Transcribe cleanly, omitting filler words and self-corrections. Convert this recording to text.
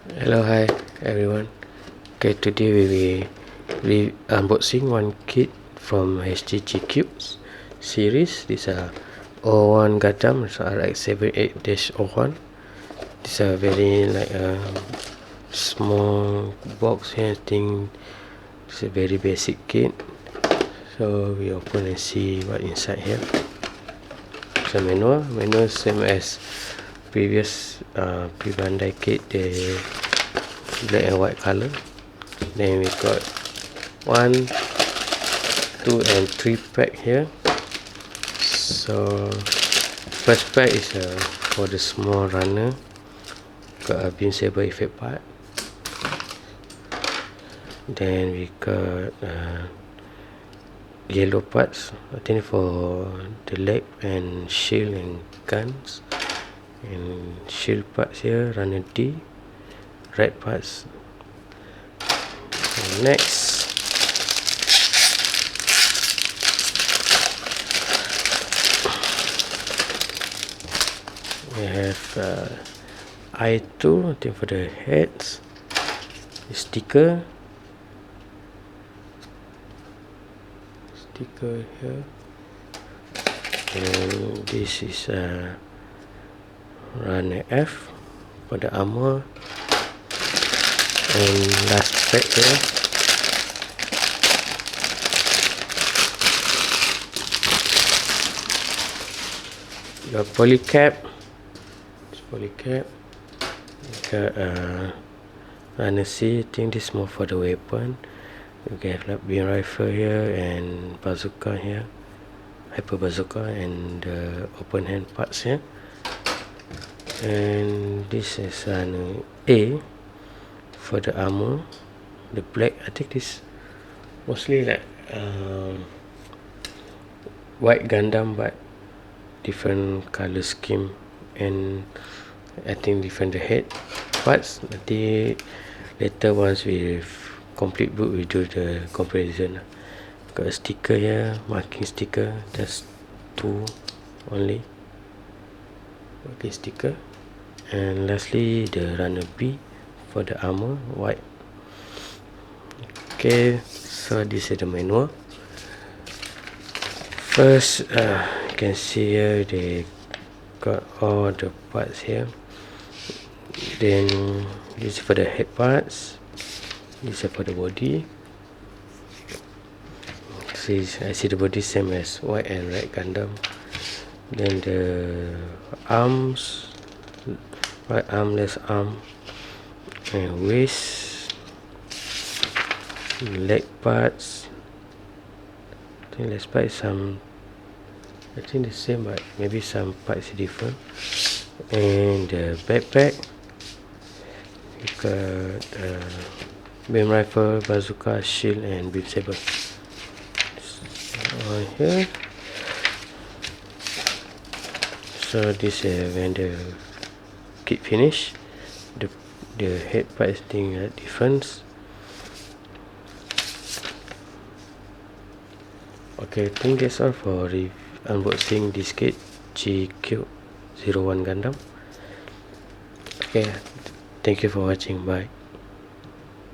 Hello, hi everyone. Okay, today we will unboxing one kit from HGG Cubes series. This is R01 Gundam, RX-78-01. This is a very small box here. I think it's a very basic kit. So we open and see what inside here. It's a manual same as previous pre-Bandai kit, the black and white color. Then we got 1, 2 and 3 pack here. So first pack is for the small runner. Got a beam saber effect part. Then we got yellow parts, I think for the leg and shield and guns, and shield parts here, runner D, red parts. And next we have I2, I think for the heads, the sticker here, and this is runner F for the armor. And last pack here, your polycap. Got runner C. I think this is more for the weapon. We have like beam rifle here and bazooka here, hyper bazooka, and the open hand parts here. And this is an A for the armor, the black. I think this mostly like white Gundam but different color scheme, and I think different the head parts. Nanti later once we complete book we do the comparison. Got a sticker here, marking sticker, just 2 only, marking sticker. And lastly the runner B for the armor, white. Okay, so this is the manual. First you can see here they got all the parts here. Then this is for the head parts, this is for the body. I see the body same as white and red Gundam. Then the arms, right arm, left arm, and waist, leg parts. I think left part is I think the same but maybe some parts different. And the backpack, you got beam rifle, bazooka, shield and beam saber on here. So this is when the kit finish. The head part thing difference. Okay, I think that's all for unboxing this kit GQ01 Gundam. Okay, thank you for watching. Bye.